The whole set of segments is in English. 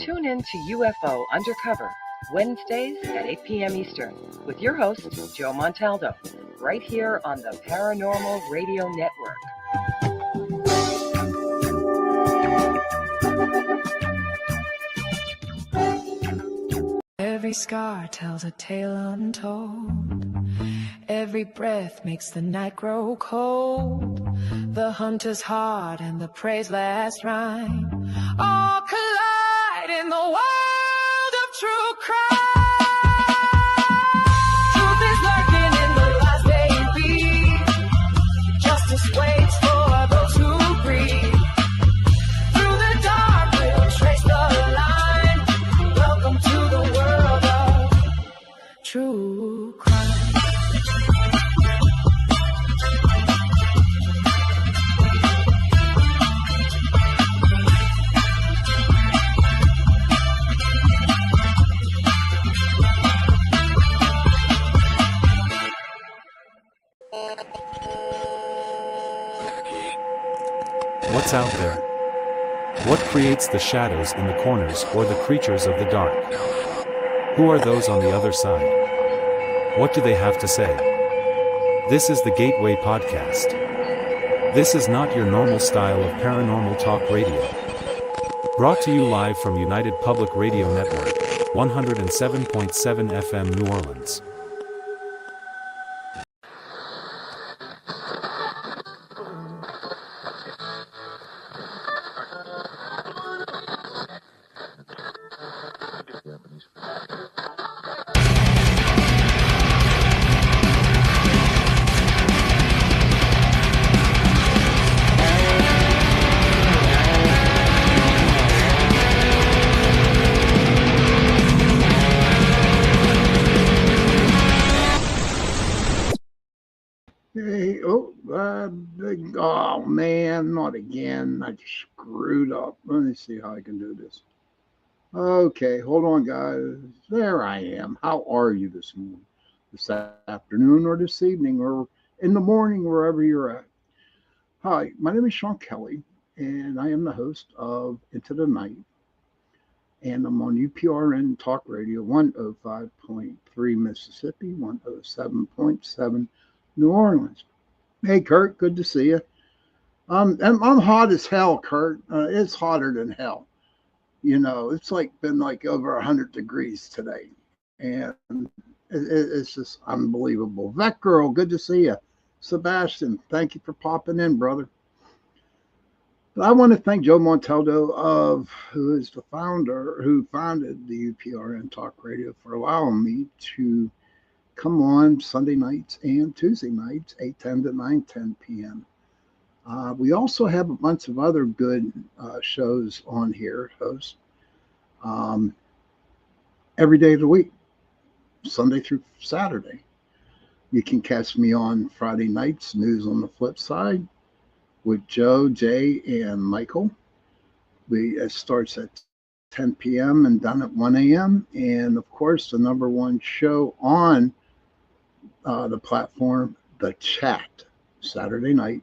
Tune in to UFO Undercover, Wednesdays at 8 p.m. Eastern, with your host, Joe Montaldo, right here on the Paranormal Radio Network. Every scar tells a tale untold. Every breath makes the night grow cold. The hunter's heart and the prey's last rhyme all collide in the world of true crime. Truth is lurking in the lies they read. Justice waits for those who breathe. Through the dark we'll trace the line. Welcome to the world of true crime. What's out there? What creates the shadows in the corners or the creatures of the dark? Who are those on the other side? What do they have to say? This is the Gateway Podcast. This is not your normal style of paranormal talk radio. Brought to you live from United Public Radio Network, 107.7 FM New Orleans. Oh man, not again. I just screwed up. Let me see how I can do this. Okay, hold on, guys. There I am. How are you this morning, this afternoon, or this evening, or in the morning, wherever you're at? Hi, my name is Sean Kelly, and I am the host of Into the Night. And I'm on UPRN Talk Radio 105.3 Mississippi, 107.7 New Orleans. Hey, Kurt, good to see you. I'm hot as hell, Kurt. It's hotter than hell. You know, it's been over 100 degrees today. And it's just unbelievable. Vet Girl, good to see you. Sebastian, thank you for popping in, brother. But I want to thank Joe Montaldo, who is the founder, who founded the UPRN Talk Radio, for allowing me to come on Sunday nights and Tuesday nights, 8:10 to 9:10 p.m. We also have a bunch of other good shows on here, hosts, every day of the week, Sunday through Saturday. You can catch me on Friday nights, News on the Flip Side, with Joe, Jay, and Michael. It starts at 10 p.m. and done at 1 a.m. And, of course, the number one show on the platform, The Chat, Saturday night,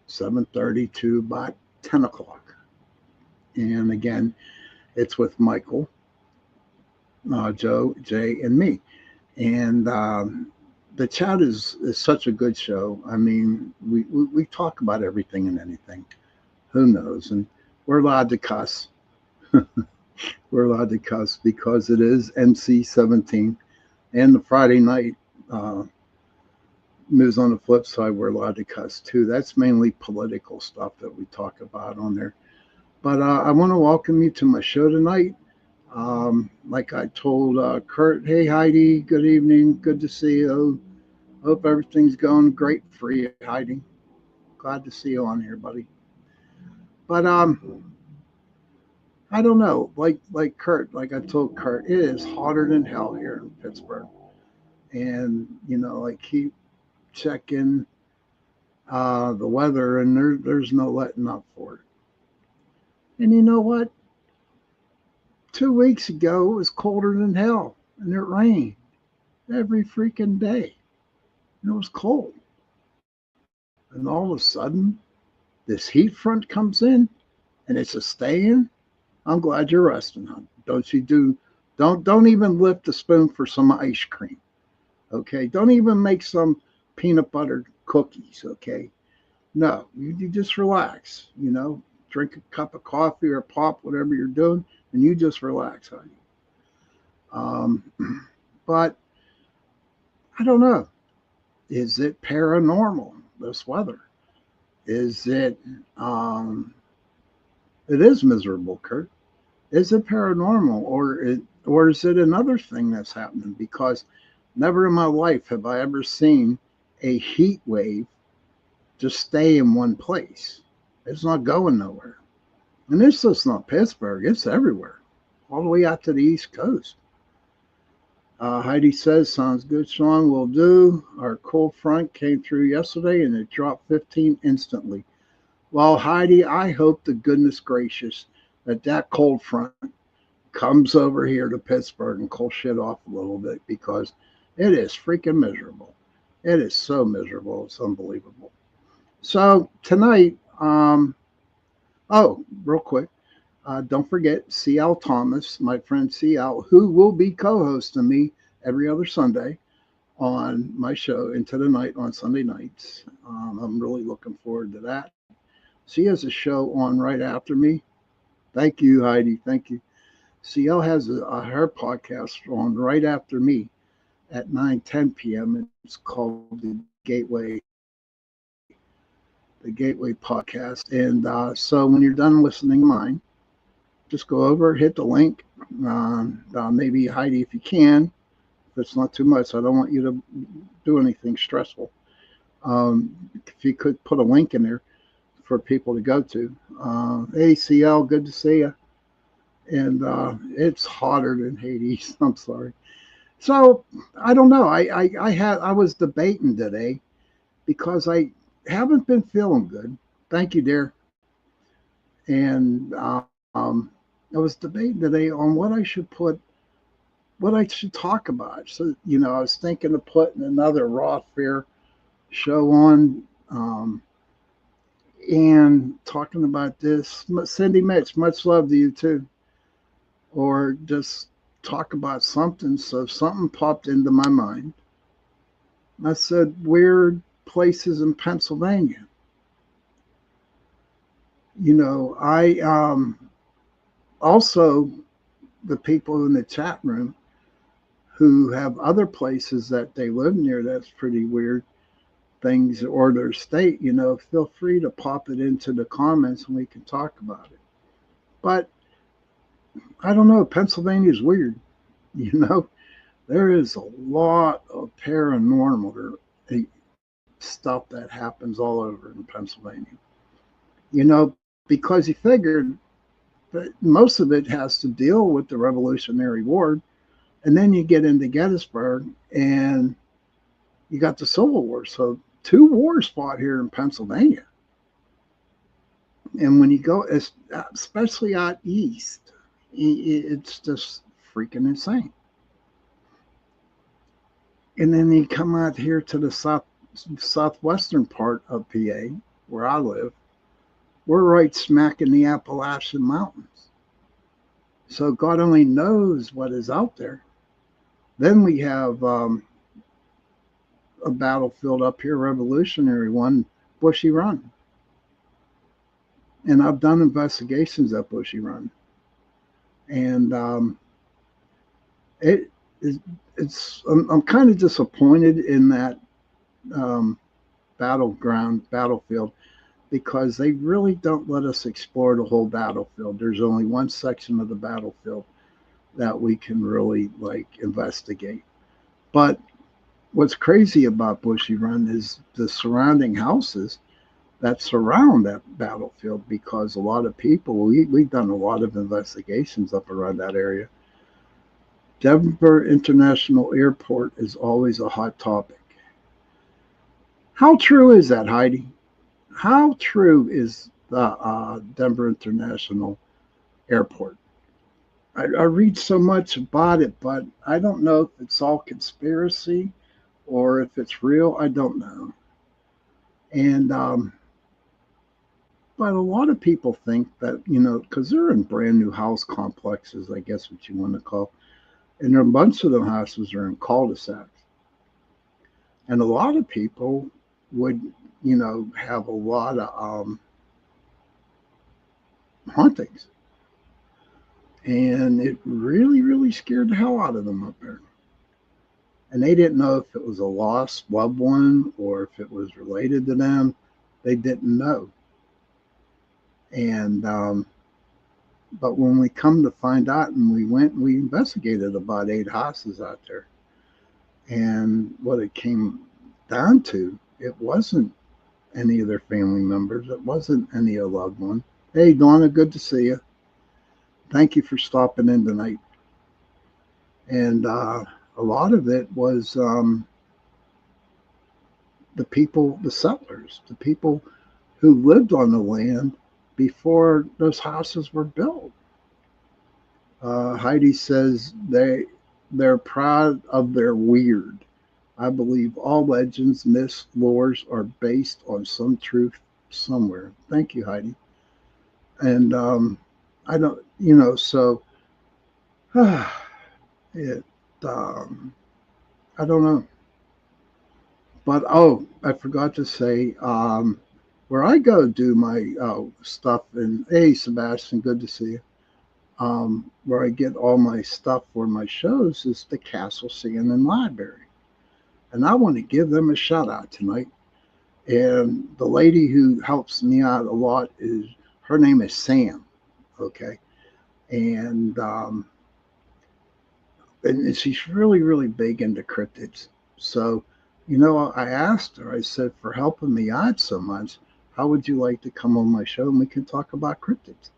7:30 to about 10 o'clock. And again, it's with Michael, Joe, Jay, and me. And The Chat is such a good show. I mean, we talk about everything and anything. Who knows? And we're allowed to cuss. We're allowed to cuss because it is NC-17. And the Friday night News on the Flip Side, we're allowed to cuss too. That's mainly political stuff that we talk about on there. But I want to welcome you to my show tonight. Like I told Kurt, hey Heidi, good evening, good to see you. Hope everything's going great for you, Heidi. Glad to see you on here, buddy. But I don't know, like Kurt, like I told Kurt, it is hotter than hell here in Pittsburgh. And, you know, I keep checking the weather, and there's no letting up for it. And you know what? 2 weeks ago, it was colder than hell, and it rained every freaking day. And it was cold. And all of a sudden, this heat front comes in, and it's a staying. I'm glad you're resting, hon. Don't even lift a spoon for some ice cream. Okay. Don't even make some peanut butter cookies. Okay. No, you just relax, drink a cup of coffee or pop, whatever you're doing, and you just relax, honey. But I don't know. Is it paranormal, this weather? Is it, it is miserable, Kurt. Is it paranormal or is it another thing that's happening? Because never in my life have I ever seen a heat wave just stay in one place. It's not going nowhere. And it's just not Pittsburgh, it's everywhere, all the way out to the East Coast. Heidi says, sounds good, Sean, will do. Our cold front came through yesterday and it dropped 15 instantly. Well, Heidi, I hope to goodness gracious that cold front comes over here to Pittsburgh and cools shit off a little bit because it is freaking miserable. It is so miserable. It's unbelievable. So tonight, real quick, don't forget CL Thomas, my friend CL, who will be co-hosting me every other Sunday on my show Into the Night on Sunday nights. I'm really looking forward to that. She has a show on right after me. Thank you, Heidi. Thank you. CL has her podcast on right after me at 9:10 p.m. It's called the Gateway Podcast. And so when you're done listening to mine, just go over, hit the link. Maybe Heidi, if you can, if it's not too much, I don't want you to do anything stressful. If you could put a link in there for people to go to. Hey, CL, good to see you. And it's hotter than Hades. I'm sorry. So I don't know. I was debating today because I haven't been feeling good. Thank you, dear. And I was debating today on what I should talk about. So I was thinking of putting another Raw Fair show on. And talking about this. Cindy Mitch, much love to you too. Or just talk about something. So something popped into my mind. I said, weird places in Pennsylvania. I also, the people in the chat room who have other places that they live near that's pretty weird things, or their state, feel free to pop it into the comments and we can talk about it. But I don't know, Pennsylvania is weird. There is a lot of paranormal stuff that happens all over in Pennsylvania. Because he figured that most of it has to deal with the Revolutionary War. And then you get into Gettysburg and you got the Civil War. So 2 wars fought here in Pennsylvania. And when you go, especially out east, it's just freaking insane. And then you come out here to the southwestern part of PA, where I live. We're right smack in the Appalachian Mountains. So God only knows what is out there. Then we have a battlefield up here, Revolutionary one, Bushy Run. And I've done investigations at Bushy Run. And I'm kind of disappointed in that battlefield, because they really don't let us explore the whole battlefield. There's only one section of the battlefield that we can really investigate. But what's crazy about Bushy Run is the surrounding houses that surround that battlefield, because a lot of people, we've done a lot of investigations up around that area. Denver International Airport is always a hot topic. How true is that, Heidi? How true is the Denver International Airport? I read so much about it, but I don't know if it's all conspiracy or if it's real. I don't know. And But a lot of people think that, because they're in brand new house complexes, I guess what you want to call, and a bunch of the houses are in cul-de-sacs. And a lot of people would, have a lot of hauntings. And it really, really scared the hell out of them up there. And they didn't know if it was a lost loved one or if it was related to them. They didn't know. And but when we come to find out, and we went and we investigated about 8 houses out there, and what it came down to, it wasn't any of their family members. It wasn't any of a loved one. Hey, Donna, good to see you. Thank you for stopping in tonight. And a lot of it was the people, the settlers, the people who lived on the land before those houses were built. Heidi says they're proud of their weird. I believe all legends, myths, lores are based on some truth somewhere. Thank you, Heidi. And I don't, so it, I don't know. But oh, I forgot to say, where I go do my stuff, and hey, Sebastian, good to see you. Where I get all my stuff for my shows is the Castle Singing Library. And I want to give them a shout out tonight. And the lady who helps me out a lot her name is Sam. Okay. And she's really, really big into cryptids. So, I asked her, I said, for helping me out so much, how would you like to come on my show and we can talk about cryptids?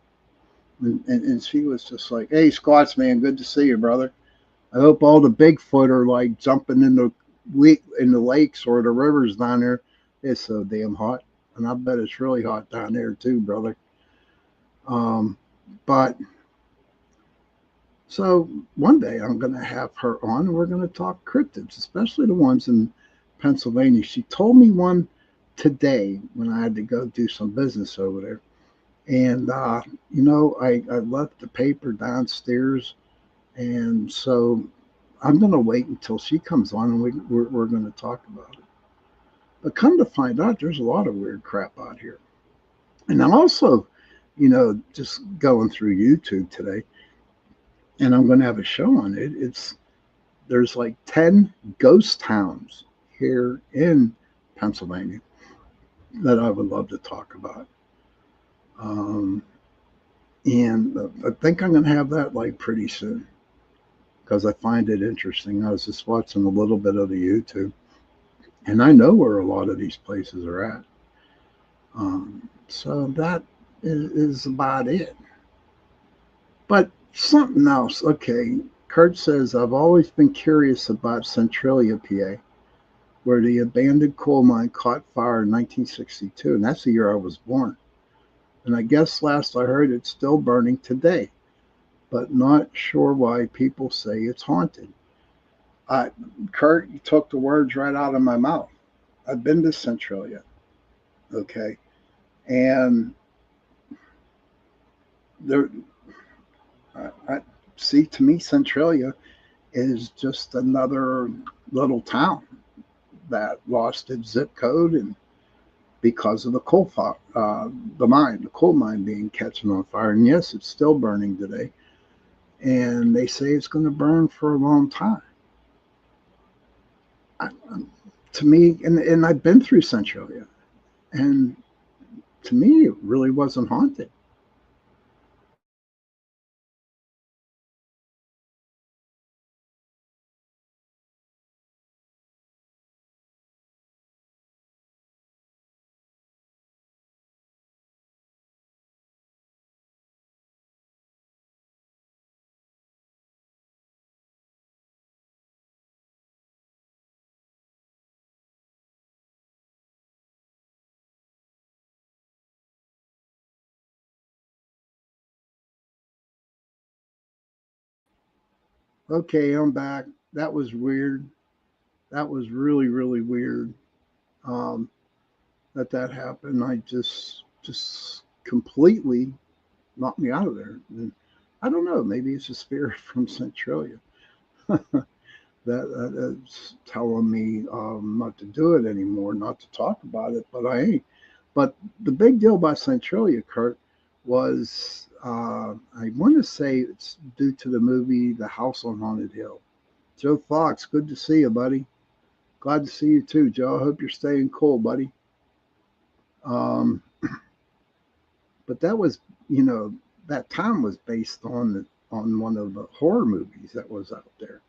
And she was just like, hey, Scots, man, good to see you, brother. I hope all the Bigfoot are like jumping in the lakes or the rivers down there. It's so damn hot. And I bet it's really hot down there too, brother. But so one day I'm going to have her on and we're going to talk cryptids, especially the ones in Pennsylvania. She told me one today when I had to go do some business over there. And, I left the paper downstairs. And so I'm going to wait until she comes on and we're going to talk about it. But come to find out, there's a lot of weird crap out here. And I'm also, just going through YouTube today, and I'm going to have a show on it. There's like 10 ghost towns here in Pennsylvania that I would love to talk about. And I think I'm going to have that like pretty soon because I find it interesting. I was just watching a little bit of the YouTube, and I know where a lot of these places are at. So that is about it. But something else. Okay, Kurt says, I've always been curious about Centralia, PA, where the abandoned coal mine caught fire in 1962, and that's the year I was born. And I guess last I heard it's still burning today, but not sure why people say it's haunted. Kurt, you took the words right out of my mouth. I've been to Centralia, okay, and there, I see. To me, Centralia is just another little town that lost its zip code and because of the the coal mine being catching on fire. And yes, it's still burning today. And they say it's going to burn for a long time. I, to me, and I've been through Centralia, and to me, it really wasn't haunted. Okay, I'm back. That was weird. That was really, really weird. Um, that happened. I just completely knocked me out of there. And I don't know, maybe it's a spirit from Centralia that's telling me not to do it anymore, not to talk about it, but I ain't. But the big deal about Centralia, Kurt, was I want to say it's due to the movie The House on Haunted Hill. Joe Fox, good to see you, buddy. Glad to see you too, Joe. I hope you're staying cool, buddy. Um, but that was, that time was based on one of the horror movies that was out there,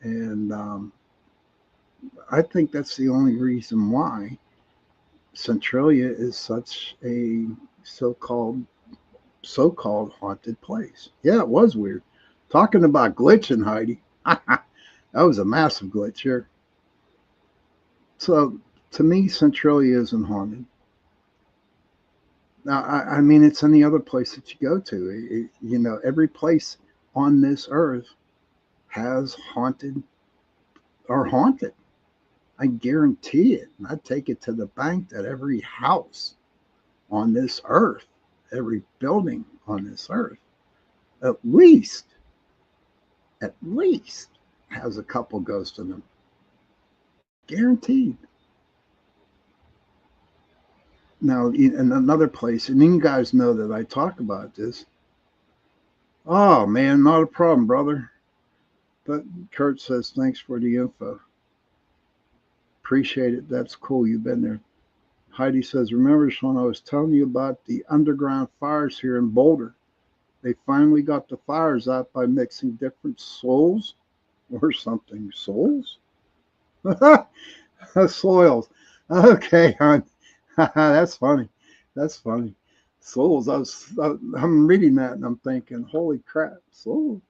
and I think that's the only reason why Centralia is such a so-called so-called haunted place. Yeah, it was weird. Talking about glitching, Heidi. That was a massive glitch here. So to me, Centralia isn't haunted. Now, I mean, it's any other place that you go to. Every place on this earth has haunted or haunted. I guarantee it. And I take it to the bank that every house on this earth, every building on this earth, at least, at least has a couple ghosts in them. Guaranteed. Now, in another place, and you guys know that I talk about this. Oh, man, not a problem, brother. But Kurt says, thanks for the info. Appreciate it. That's cool. You've been there. Heidi says, remember, Sean, I was telling you about the underground fires here in Boulder. They finally got the fires out by mixing different souls or something. Souls? Soils. Okay, hon. That's funny. That's funny. Souls. I'm reading that and I'm thinking, holy crap, souls.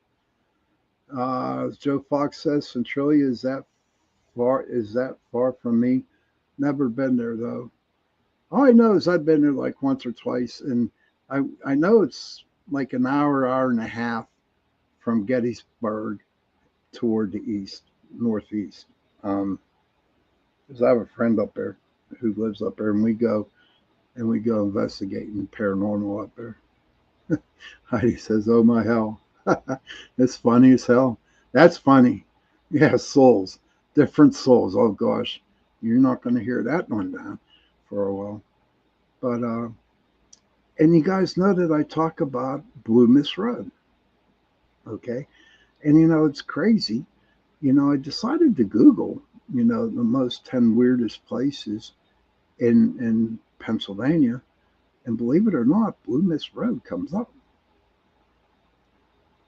As Joe Fox says, Centralia is that far from me. Never been there though. All I know is I've been there like once or twice, and I know it's like an hour and a half from Gettysburg toward the east, northeast. Because I have a friend up there who lives up there, and we go investigating paranormal up there. Heidi says, "Oh my hell, it's funny as hell." That's funny. Yeah, souls, different souls. Oh gosh, you're not going to hear that one down for a while. But and you guys know that I talk about Blue Miss Road, okay? And it's crazy. I decided to Google, the most 10 weirdest places in Pennsylvania, and believe it or not, Blue Miss Road comes up.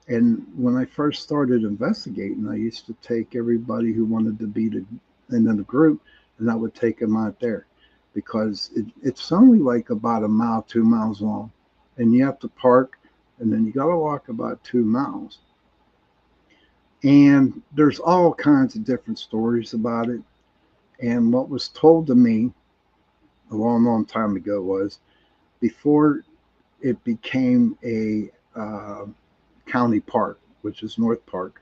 And when I first started investigating, I used to take everybody who wanted to be in the group, and I would take them out there because it's only like about a mile, 2 miles long, and you have to park, and then you got to walk about 2 miles. And there's all kinds of different stories about it. And what was told to me a long, long time ago was before it became a county park, which is North Park,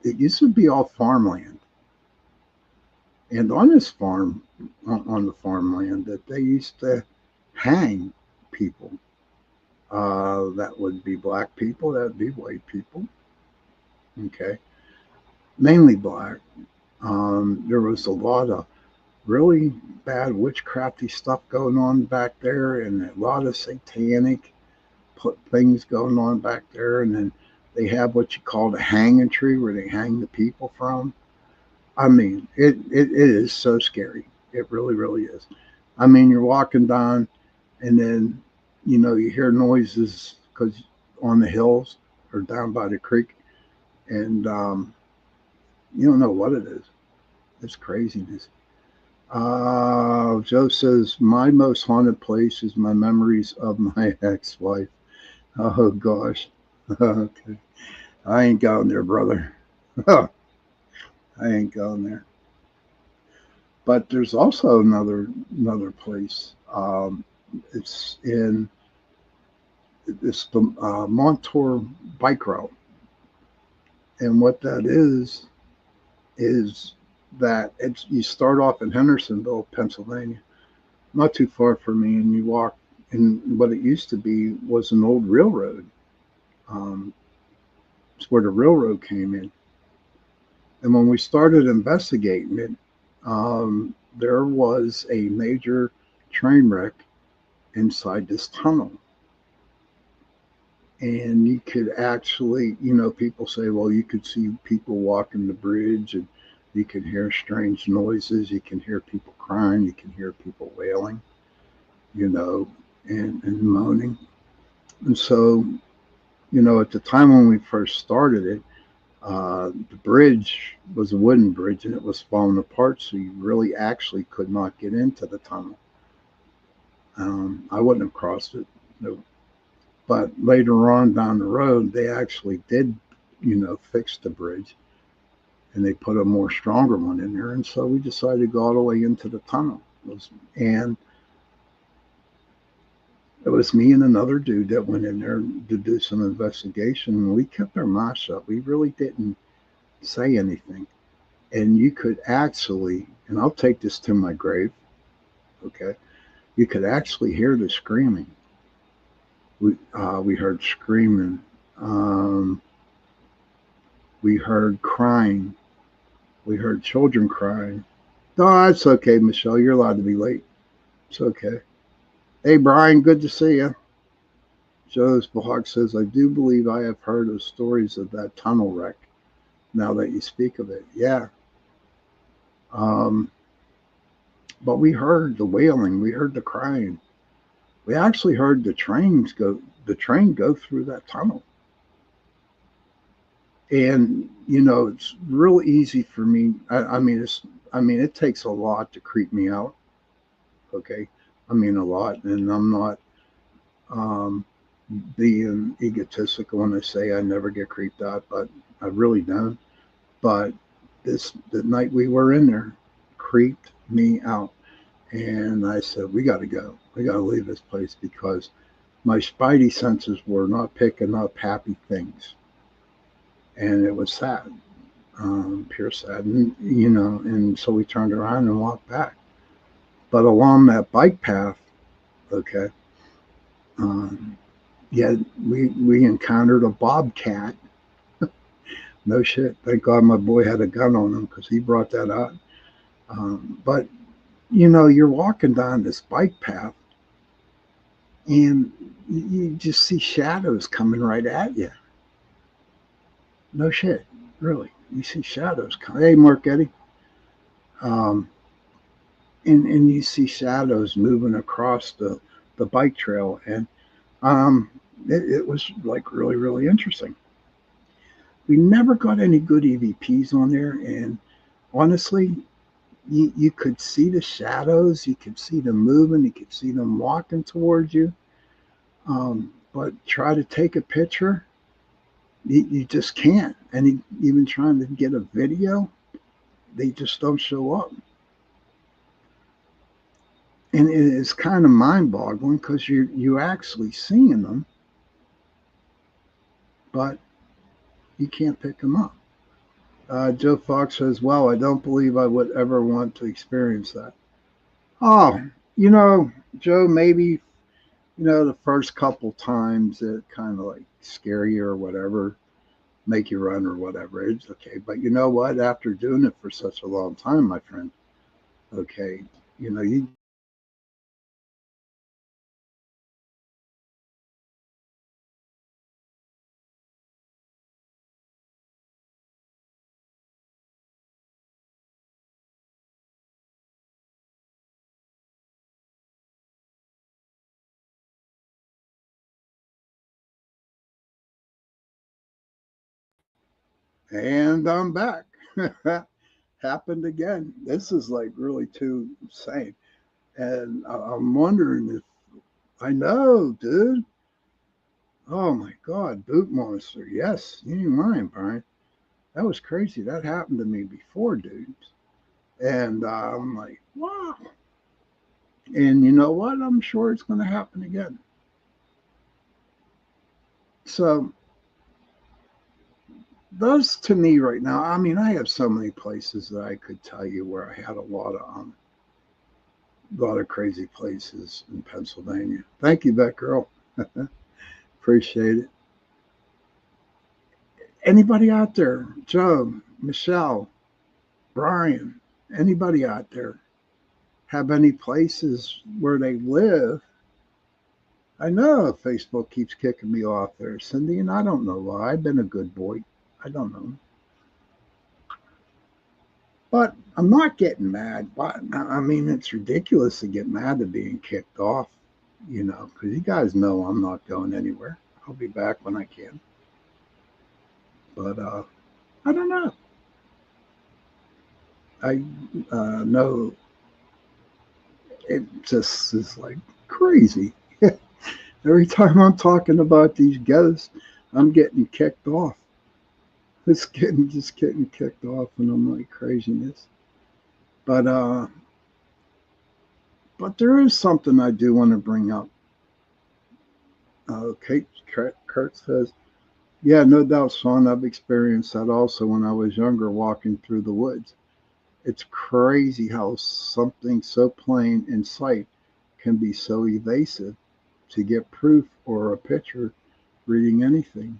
it used to be all farmland. And on this farm, on the farmland, that they used to hang people. That would be black people, that would be white people. Okay. Mainly black. There was a lot of really bad witchcrafty stuff going on back there, and a lot of satanic things going on back there. And then they have what you call the hanging tree, where they hang the people from. I mean, it is so scary. It really, really is. I mean, you're walking down, and then you hear noises because on the hills or down by the creek, and you don't know what it is. It's craziness. Joe says, my most haunted place is my memories of my ex-wife. Oh, gosh. Okay. I ain't going there, brother. I ain't going there. But there's also another place. It's the Montour Bike Route. And what that is that you start off in Hendersonville, Pennsylvania, not too far from me, and you walk, and what it used to be was an old railroad. Um, it's where the railroad came in. And when we started investigating it, there was a major train wreck inside this tunnel. And you could actually, people say, well, you could see people walking the bridge and you can hear strange noises. You can hear people crying. You can hear people wailing, you know, and moaning. And so, at the time when we first started it, the bridge was a wooden bridge and it was falling apart, so you really actually could not get into the tunnel. I wouldn't have crossed it, no. But later on down the road, they actually did, fix the bridge and they put a more stronger one in there. And so we decided to go all the way into the tunnel. And it was me and another dude that went in there to do some investigation. And we kept our mouth shut. We really didn't say anything. And you could actually, and I'll take this to my grave, okay? You could actually hear the screaming. We heard screaming. We heard crying. We heard children crying. No, it's okay, Michelle. You're allowed to be late. It's okay. Hey, Brian, good to see you. Joe Spahawk says, I do believe I have heard of stories of that tunnel wreck now that you speak of it. Yeah. Um, but we heard the wailing. We heard the crying. We actually heard the train go through that tunnel. And, it's real easy for me. It takes a lot to creep me out. Okay. A lot. And I'm not um, being egotistical when I say I never get creeped out, but I really don't. But the night we were in there creeped me out. And I said, we got to go. We got to leave this place because my spidey senses were not picking up happy things. And it was sad, pure sad. And so we turned around and walked back. But along that bike path, okay, um, yeah, we encountered a bobcat. No shit. Thank God my boy had a gun on him because he brought that up. But you're walking down this bike path and you just see shadows coming right at you. No shit, really. You see shadows coming. Hey, Mark Eddie. Um, and you see shadows moving across the bike trail. And um, it was like really, really interesting. We never got any good EVPs on there. And honestly, you could see the shadows, you could see them moving, you could see them walking towards you. But try to take a picture, you just can't. And even trying to get a video, they just don't show up. And it is kind of mind-boggling because you're actually seeing them, but you can't pick them up. Joe Fox says, "Well, I don't believe I would ever want to experience that." Oh, Joe, maybe the first couple times it kind of like scare you or whatever, make you run or whatever. It's okay, but you know what? After doing it for such a long time, my friend, okay, you and I'm back. Happened again. This is like really too insane. And I'm wondering if I know, dude. Oh my God, Boot Monster. Yes, you ain't lying, Brian. That was crazy. That happened to me before, dudes. And I'm like, wow. And you know what? I'm sure it's going to happen again. So, those to me right now, I have so many places that I could tell you where I had a lot of lot of crazy places in Pennsylvania. Thank you, that girl. Appreciate it. Anybody out there? Joe, Michelle, Brian, anybody out there have any places where they live? I know Facebook keeps kicking me off there, Cindy, and I don't know why. I've been a good boy. I don't know. But I'm not getting mad. But I mean, it's ridiculous to get mad at being kicked off, because you guys know I'm not going anywhere. I'll be back when I can. But I don't know. I know it just is like crazy. Every time I'm talking about these ghosts, I'm getting kicked off. It's just getting kicked off, and I'm like craziness. But there is something I do want to bring up. Kurt says, yeah, no doubt, son. I've experienced that also when I was younger, walking through the woods. It's crazy how something so plain in sight can be so evasive to get proof or a picture reading anything.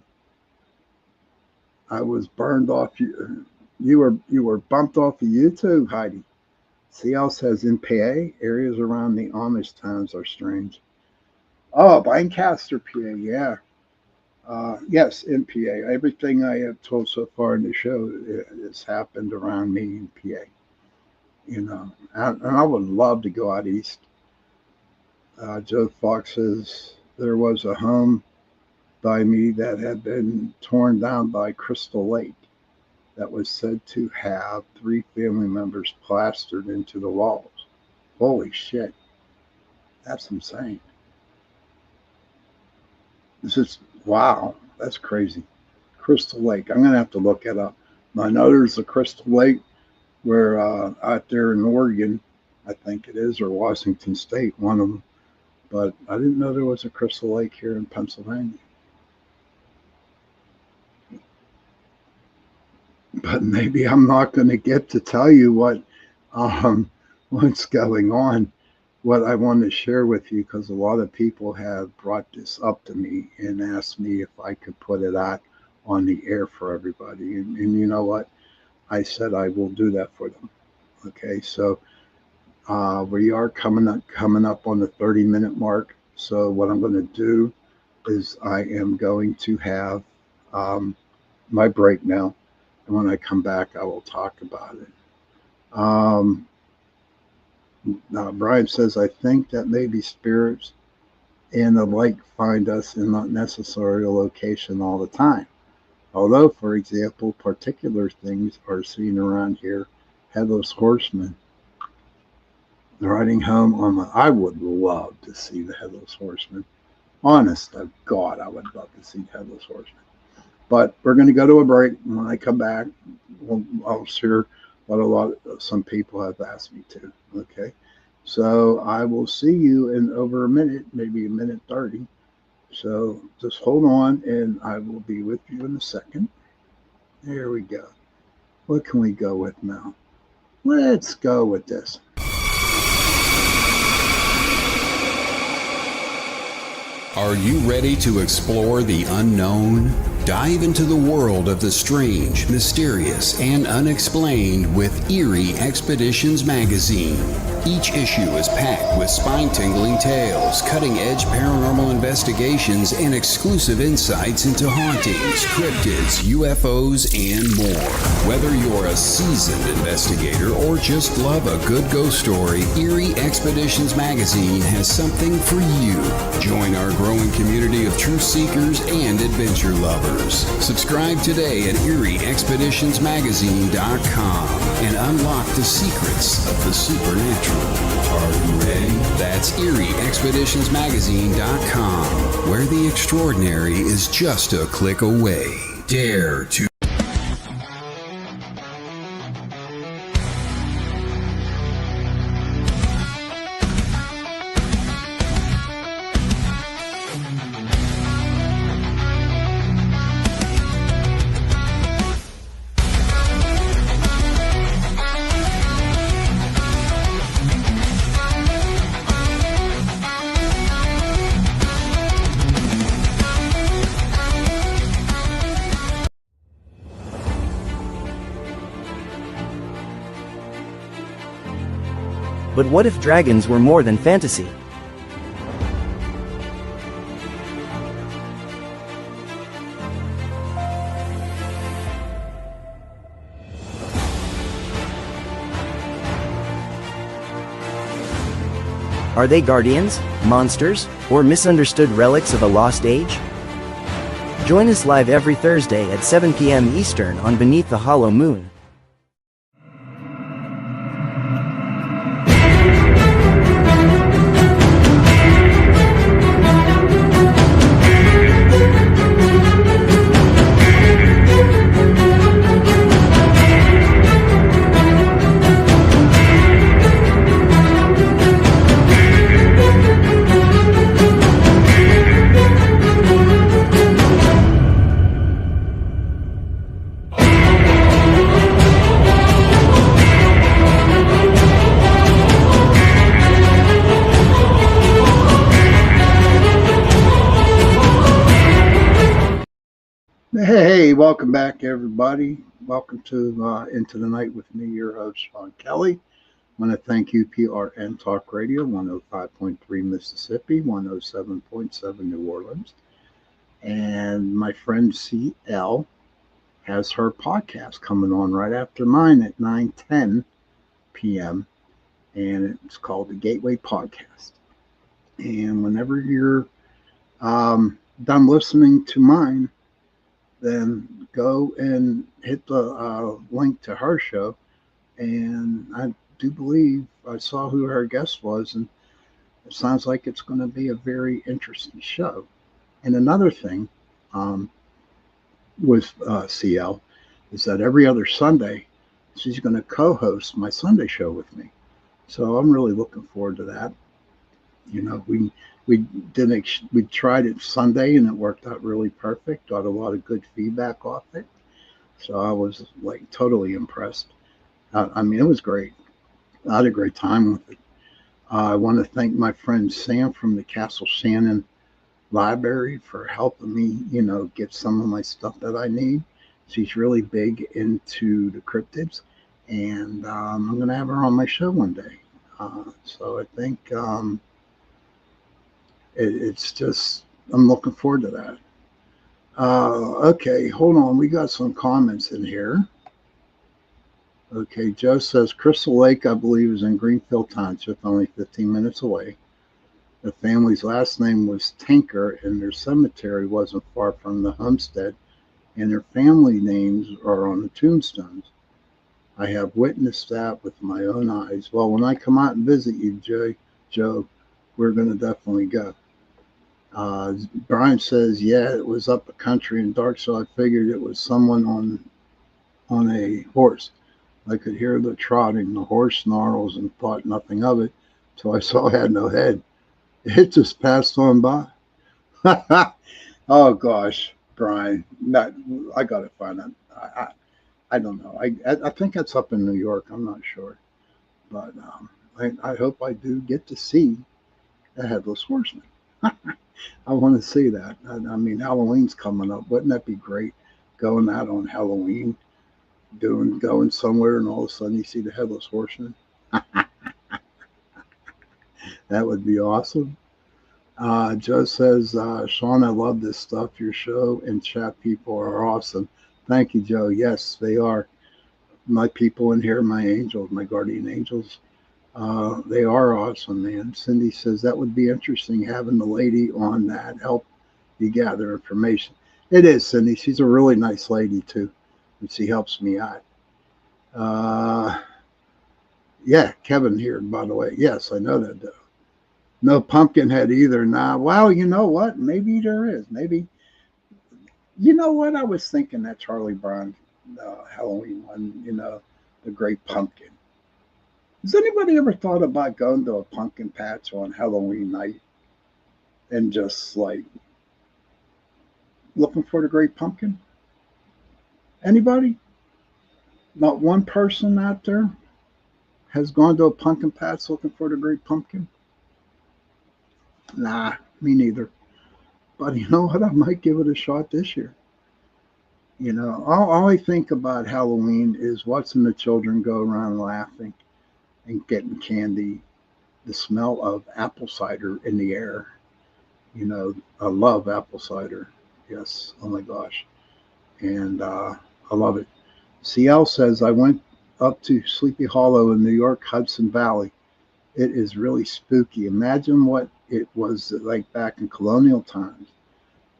I was burned off. You were bumped off of YouTube, Heidi. CL says in PA, areas around the Amish towns are strange. Oh, Lancaster, PA, yeah. Yes, in PA. Everything I have told so far in the show has happened around me in PA. And I would love to go out east. Joe Fox says there was a home by me that had been torn down by Crystal Lake that was said to have 3 family members plastered into the walls. Holy shit. That's insane. Wow, that's crazy. Crystal Lake. I'm going to have to look it up. I know there's a Crystal Lake where out there in Oregon, I think it is, or Washington State, one of them. But I didn't know there was a Crystal Lake here in Pennsylvania. But maybe I'm not going to get to tell you what's going on, what I want to share with you, because a lot of people have brought this up to me and asked me if I could put it out on the air for everybody. And you know what? I said I will do that for them. Okay, so we are coming up on the 30-minute mark. So what I'm going to do is I am going to have my break now. And when I come back, I will talk about it. Now, Brian says, I think that maybe spirits and the like find us in not necessarily a location all the time. Although, for example, particular things are seen around here, headless horsemen riding home on I would love to see the headless horseman. Honest to God, I would love to see headless horseman. But we're going to go to a break. When I come back, I'll share what some people have asked me to. Okay, so I will see you in over a minute, maybe a minute 30. So just hold on, and I will be with you in a second. There we go. What can we go with now? Let's go with this. Are you ready to explore the unknown? Dive into the world of the strange, mysterious, and unexplained with Eerie Expeditions magazine. Each issue is packed with spine-tingling tales, cutting-edge paranormal investigations, and exclusive insights into hauntings, cryptids, UFOs, and more. Whether you're a seasoned investigator or just love a good ghost story, Eerie Expeditions magazine has something for you. Join our growing community of truth seekers and adventure lovers. Subscribe today at EerieExpeditionsMagazine.com and unlock the secrets of the supernatural. Are you ready? That's EerieExpeditionsMagazine.com, where the extraordinary is just a click away. Dare to But what if dragons were more than fantasy? Are they guardians, monsters, or misunderstood relics of a lost age? Join us live every Thursday at 7 p.m. Eastern on Beneath the Hollow Moon. Hey, welcome back, everybody. Welcome to Into the Night with me, your host, Sean Kelly. I want to thank UPRN Talk Radio, 105.3 Mississippi, 107.7 New Orleans. And my friend CL has her podcast coming on right after mine at 9:10 p.m. And it's called the Gateway Podcast. And whenever you're done listening to mine, then go and hit the link to her show. And I do believe I saw who her guest was, and it sounds like it's going to be a very interesting show. And another thing with CL is that every other Sunday, she's going to co-host my Sunday show with me. So I'm really looking forward to that. You know, we tried it Sunday and it worked out really perfect. Got a lot of good feedback off it. So I was like totally impressed. I mean, it was great. I had a great time with it. I want to thank my friend Sam from the Castle Shannon Library for helping me, get some of my stuff that I need. She's really big into the cryptids, and I'm going to have her on my show one day. So I think it's just, I'm looking forward to that. Okay, hold on. We got some comments in here. Okay, Joe says Crystal Lake, I believe, is in Greenfield Township, only 15 minutes away. The family's last name was Tinker, and their cemetery wasn't far from the homestead, and their family names are on the tombstones. I have witnessed that with my own eyes. Well, when I come out and visit you, Joe, we're going to definitely go. Brian says, yeah, it was up the country and dark, so I figured it was someone on a horse. I could hear the trotting, the horse snarls, and thought nothing of it till I saw it had no head. It just passed on by. Oh, gosh, Brian. I got to find out. I don't know. I think that's up in New York. I'm not sure. But I hope I do get to see a headless horseman. I want to see that. I mean, Halloween's coming up. Wouldn't that be great? Going out on Halloween, going somewhere, and all of a sudden you see the headless horseman. That would be awesome. Joe says, Sean, I love this stuff. Your show and chat people are awesome. Thank you, Joe. Yes, they are. My people in here, my angels, my guardian angels, they are awesome, man. Cindy says that would be interesting having the lady on that help you gather information. It is, Cindy. She's a really nice lady, too, and she helps me out. Yeah, Kevin here, by the way. Yes, I know that, though. No Pumpkinhead either. Nah, well, you know what? Maybe there is. Maybe. You know what? I was thinking that Charlie Brown Halloween one, the Great Pumpkin. Has anybody ever thought about going to a pumpkin patch on Halloween night and just like looking for the Great Pumpkin? Anybody? Not one person out there has gone to a pumpkin patch looking for the Great Pumpkin? Nah, me neither. But you know what? I might give it a shot this year. All I think about Halloween is watching the children go around laughing and getting candy the smell of apple cider in the air. I love apple cider. Yes, oh my gosh. And I love it. CL says, I went up to Sleepy Hollow in New York, Hudson Valley. It is really spooky. Imagine what it was like back in colonial times.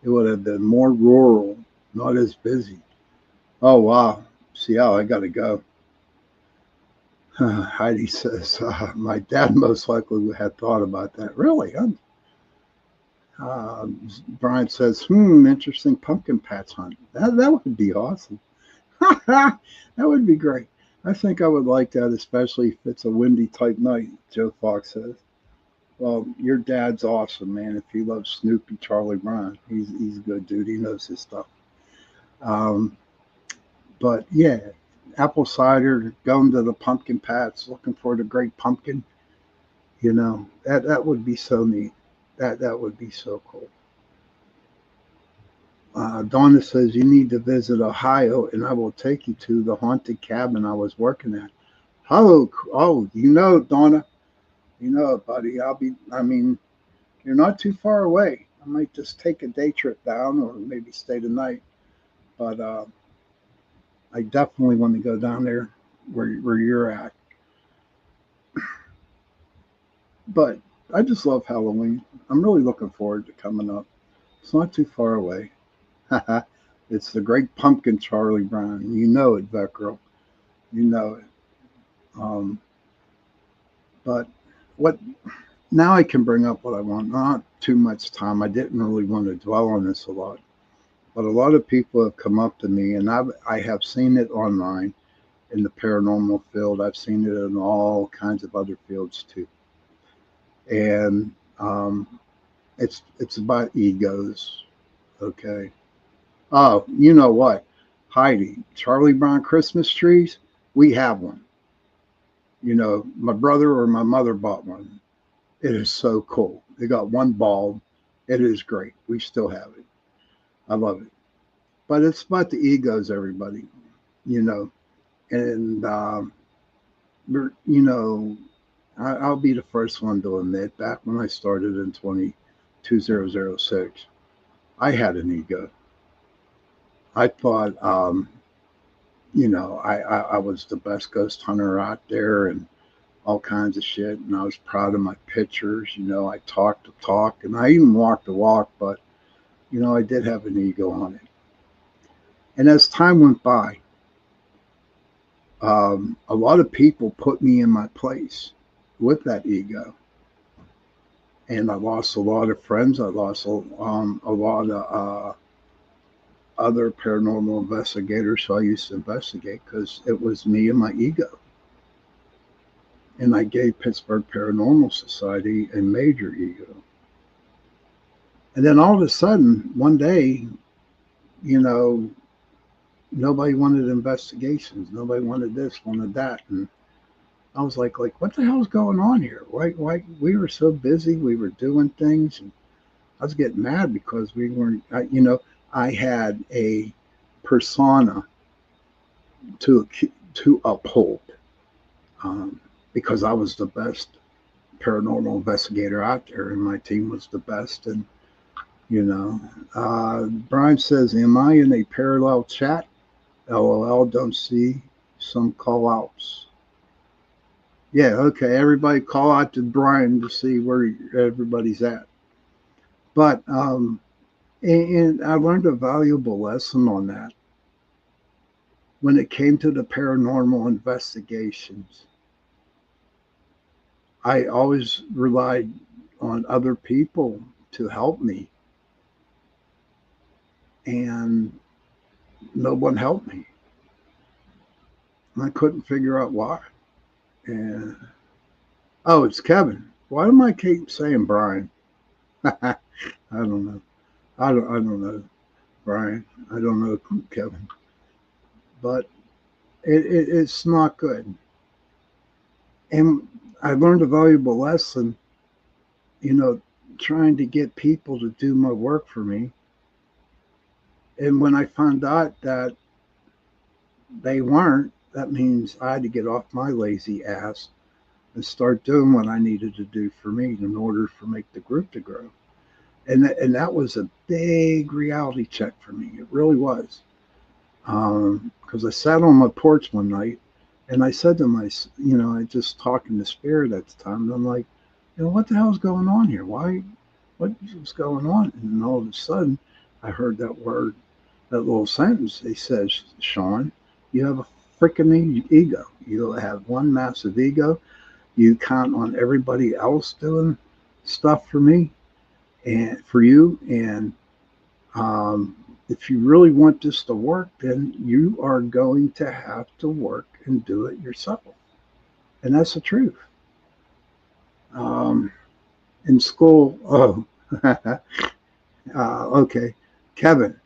It would have been more rural, not as busy. Oh, wow. CL, I got to go. Heidi says, my dad most likely had thought about that. Really? Brian says, interesting pumpkin patch hunt. That would be awesome. That would be great. I think I would like that, especially if it's a windy type night, Joe Fox says. Well, your dad's awesome, man. If he loves Snoopy, Charlie Brown, he's a good dude. He knows his stuff. But yeah, apple cider, going to the pumpkin patch, looking for the great pumpkin. That would be so neat. That would be so cool. Donna says, you need to visit Ohio and I will take you to the haunted cabin I was working at. Hello. Oh, Donna, buddy. You're not too far away. I might just take a day trip down or maybe stay the night. But I definitely want to go down there where you're at. But I just love Halloween. I'm really looking forward to coming up. It's not too far away. It's the great pumpkin, Charlie Brown. You know it, Vet Girl. You know it. But what now I can bring up what I want. Not too much time. I didn't really want to dwell on this a lot. But a lot of people have come up to me, and I have seen it online in the paranormal field. I've seen it in all kinds of other fields too. And it's about egos. Okay. Oh, you know what? Heidi, Charlie Brown Christmas trees, we have one. My brother or my mother bought one. It is so cool. They got one bulb. It is great. We still have it. I love it. But it's about the egos, everybody, And, I'll be the first one to admit, back when I started in 2006, I had an ego. I thought, I was the best ghost hunter out there and all kinds of shit. And I was proud of my pictures. I talked the talk and I even walked the walk, but, I did have an ego on it. And as time went by, a lot of people put me in my place with that ego. And I lost a lot of friends. I lost a lot of other paranormal investigators who I used to investigate because it was me and my ego. And I gave Pittsburgh Paranormal Society a major ego. And then all of a sudden, one day, nobody wanted investigations. Nobody wanted this, wanted that. And I was like, what the hell's going on here? Why we were so busy, we were doing things, and I was getting mad because we weren't. I had a persona to uphold because I was the best paranormal investigator out there, and my team was the best. And Brian says, "Am I in a parallel chat?" LOL. Don't see some call outs. Yeah, okay. Everybody call out to Brian to see where everybody's at. But and I learned a valuable lesson on that. When it came to the paranormal investigations, I always relied on other people to help me. And no one helped me. And I couldn't figure out why. And oh, it's Kevin. Why do I keep saying Brian? I don't know. I don't know, Brian. I don't know Kevin. But it's not good. And I learned a valuable lesson, trying to get people to do my work for me. And when I found out that they weren't, that means I had to get off my lazy ass and start doing what I needed to do for me in order for make the group to grow. And that was a big reality check for me. It really was. Because I sat on my porch one night and I said to I just talking to spirit at the time, and I'm like, what the hell's going on here? Why? What was going on? And then all of a sudden, I heard that word, that little sentence. He says, Sean, you have a freaking ego. You have one massive ego. You count on everybody else doing stuff for me and for you. And if you really want this to work, then you are going to have to work and do it yourself. And that's the truth. In school, okay. Kevin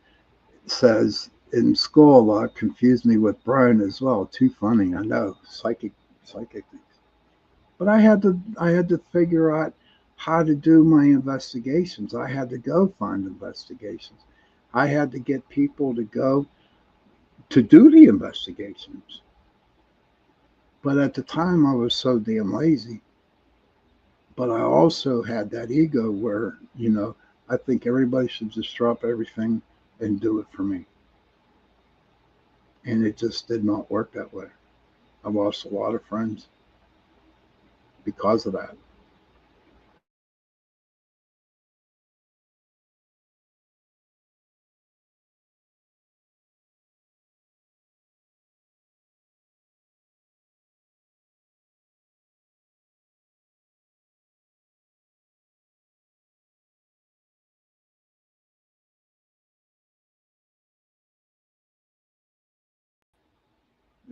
says, in school a lot confused me with Brian as well. Too funny, I know. Psychic things. But I had to figure out how to do my investigations. I had to go find investigations. I had to get people to go to do the investigations. But at the time, I was so damn lazy. But I also had that ego where, I think everybody should just drop everything and do it for me. And it just did not work that way. I lost a lot of friends because of that.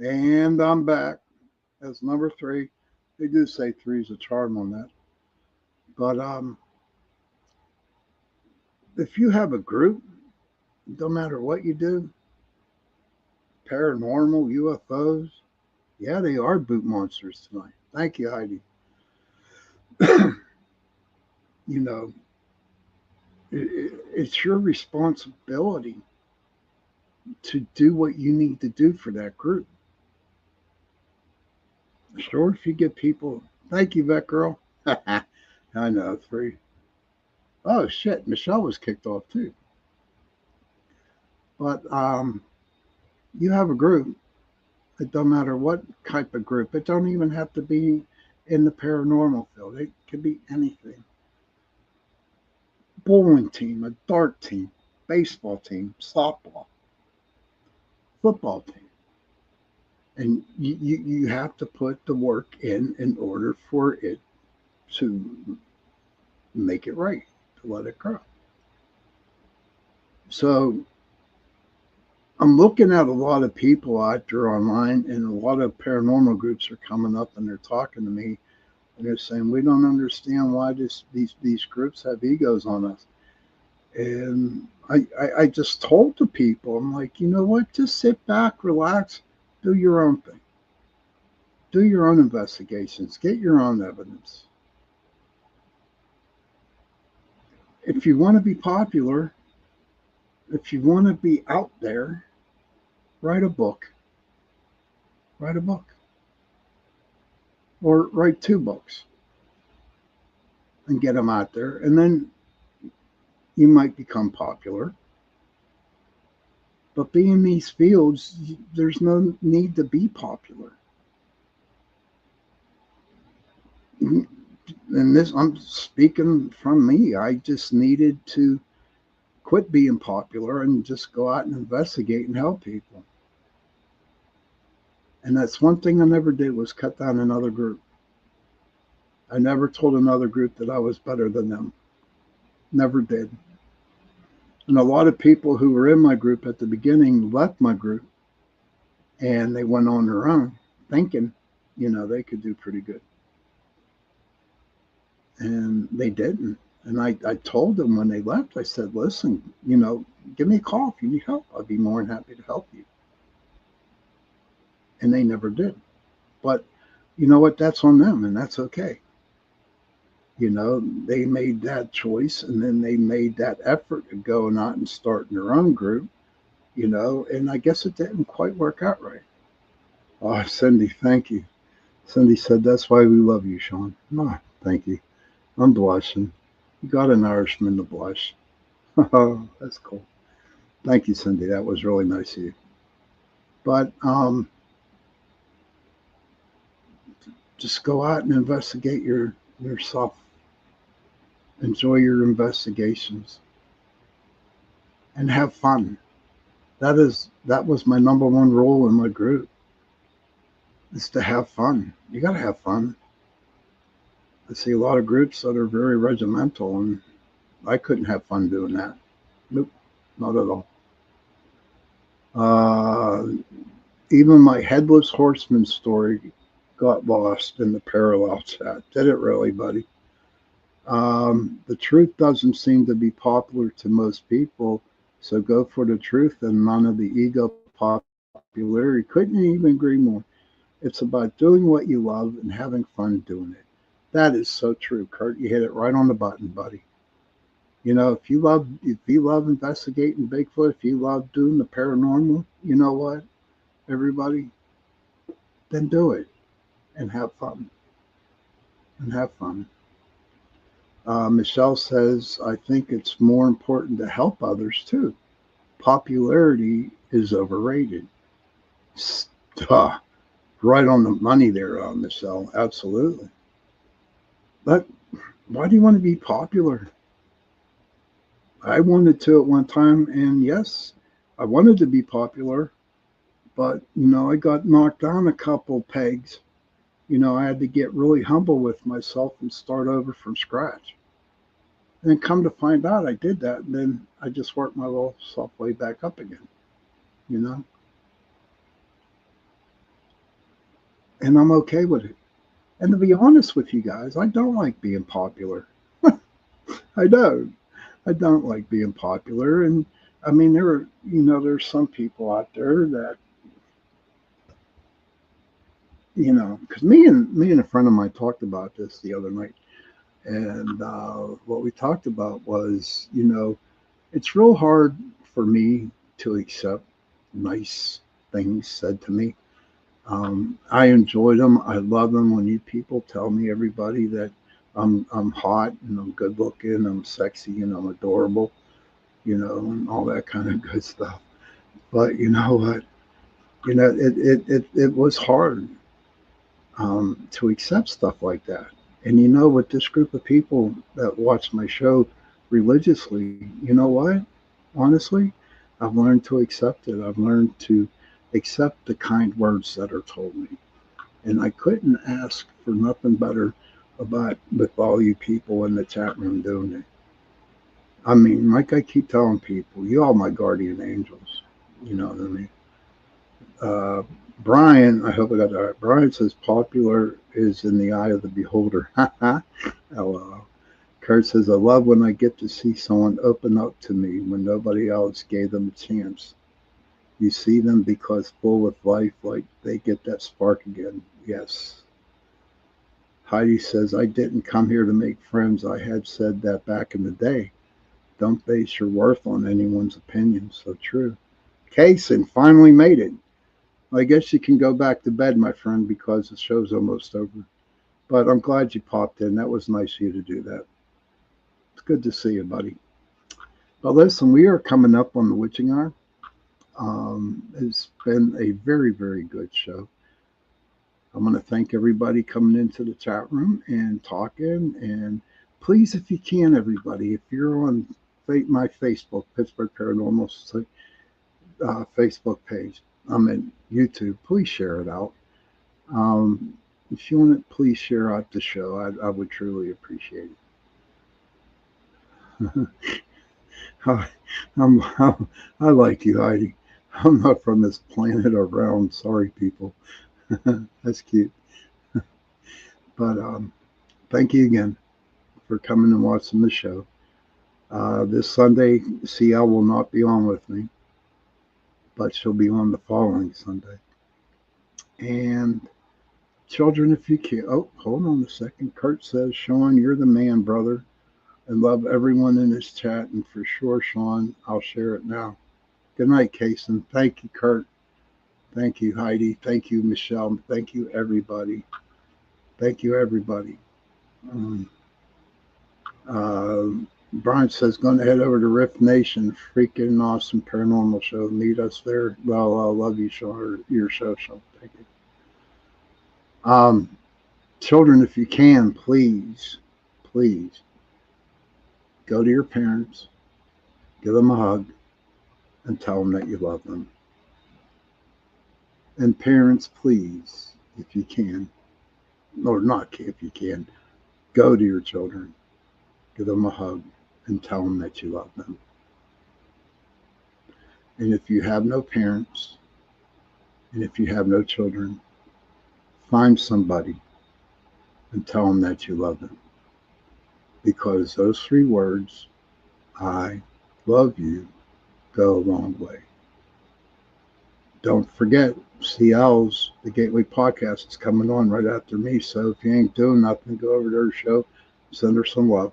And I'm back. That's number 3. They do say 3 is a charm on that. But if you have a group, no matter what you do, paranormal, UFOs, yeah, they are boot monsters tonight. Thank you, Heidi. you know, it's your responsibility to do what you need to do for that group. Sure, if you get people, thank you, Vet Girl. I know, 3. Oh, shit, Michelle was kicked off too. But you have a group. It don't matter what type of group. It don't even have to be in the paranormal field. It could be anything. Bowling team, a dart team, baseball team, softball, football team. And you have to put the work in order for it to make it right, to let it grow. So I'm looking at a lot of people out there online, and a lot of paranormal groups are coming up and they're talking to me, and they're saying, we don't understand why these groups have egos on us. And I just told the people, I'm like, you know what? Just sit back, relax, do your own thing. Do your own investigations. Get your own evidence. If you want to be popular, if you want to be out there, write a book. Write a book. Or write 2 books and get them out there. And then you might become popular. But being in these fields, there's no need to be popular. And this, I'm speaking from me. I just needed to quit being popular and just go out and investigate and help people. And that's one thing I never did, was cut down another group. I never told another group that I was better than them. Never did. And a lot of people who were in my group at the beginning left my group, and they went on their own thinking, they could do pretty good. And they didn't. And I told them when they left, I said, listen, give me a call if you need help. I'd be more than happy to help you. And they never did. But you know what? That's on them, and that's okay. They made that choice, and then they made that effort of going out and starting their own group, and I guess it didn't quite work out right. Oh, Cindy, thank you. Cindy said, that's why we love you, Sean. No, thank you. I'm blushing. You got an Irishman to blush. Oh, that's cool. Thank you, Cindy. That was really nice of you. But just go out and investigate yourself. Enjoy your investigations and have fun. That was my number one rule in my group, is to have fun. You got to have fun. I see a lot of groups that are very regimental, and I couldn't have fun doing that. Nope, not at all. Uh, Even my headless horseman story got lost in the parallel chat. Did it really, buddy? The truth doesn't seem to be popular to most people, so go for the truth and none of the ego popularity. Couldn't even agree more. It's about doing what you love and having fun doing it. That is so true, Kurt. You hit it right on the button, buddy. You know, if you love investigating Bigfoot, if you love doing the paranormal, you know what, everybody, then do it and have fun. And have fun. Michelle says, I think it's more important to help others too. Popularity is overrated. Duh. Right on the money there, Michelle. Absolutely. But why do you want to be popular? I wanted to at one time, and yes, I wanted to be popular, but I got knocked down a couple pegs. I had to get really humble with myself and start over from scratch. And then come to find out I did that, and then I just worked my little self way back up again, you know? And I'm okay with it. And to be honest with you guys, I don't like being popular. I don't. I don't like being popular. And I mean, there's some people out there that, because me and a friend of mine talked about this the other night. And what we talked about was, it's real hard for me to accept nice things said to me. I enjoy them. I love them when you people tell me, everybody, that I'm hot and I'm good looking, I'm sexy and I'm adorable, and all that kind of good stuff. But you know what? It was hard to accept stuff like that. And with this group of people that watch my show religiously, you know what? Honestly, I've learned to accept it. I've learned to accept the kind words that are told me. And I couldn't ask for nothing better about with all you people in the chat room doing it. I mean, like I keep telling people, you all my guardian angels. You know what I mean? Uh, Brian, I hope I got that right. Brian says popular is in the eye of the beholder. LOL. Kurt says, I love when I get to see someone open up to me when nobody else gave them a chance. You see them because full of life, like they get that spark again. Yes. Heidi says, I didn't come here to make friends. I had said that back in the day. Don't base your worth on anyone's opinion. So true. Kason finally made it. I guess you can go back to bed, my friend, because the show's almost over. But I'm glad you popped in. That was nice of you to do that. It's good to see you, buddy. But listen, we are coming up on the witching hour. It's been a very, very good show. I'm going to thank everybody coming into the chat room and talking. And please, if you can, everybody, if you're on my Facebook, Pittsburgh Paranormal Facebook page, I'm in YouTube, please share it out. If you want to, please share out the show. I would truly appreciate it. I like you, Heidi. I'm not from this planet or realm. Sorry, people. That's cute. But thank you again for coming and watching the show. This Sunday, CL will not be on with me, but she'll be on the following Sunday. And children, if you can. Oh, hold on a second. Kurt says, Sean, you're the man, brother. I love everyone in this chat, and for sure, Sean, I'll share it now. Good night, Kason. Thank you, Kurt. Thank you, Heidi. Thank you, Michelle. Thank you, everybody. Thank you, everybody. Uh, Brian says, going to head over to Rift Nation. Freaking awesome paranormal show. Meet us there. Well, I love you, Sean, your show, Sean. Thank you. Children, if you can, please, please go to your parents, give them a hug, and tell them that you love them. And parents, please, if you can, or not if you can, go to your children, give them a hug, and tell them that you love them. And if you have no parents, and if you have no children, find somebody and tell them that you love them. Because those 3 words, I love you, go a long way. Don't forget, CL's, the Gateway Podcast, is coming on right after me. So if you ain't doing nothing, go over to her show, send her some love.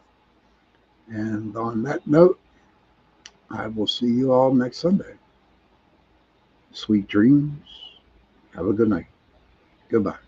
And on that note, I will see you all next Sunday. Sweet dreams. Have a good night. Goodbye.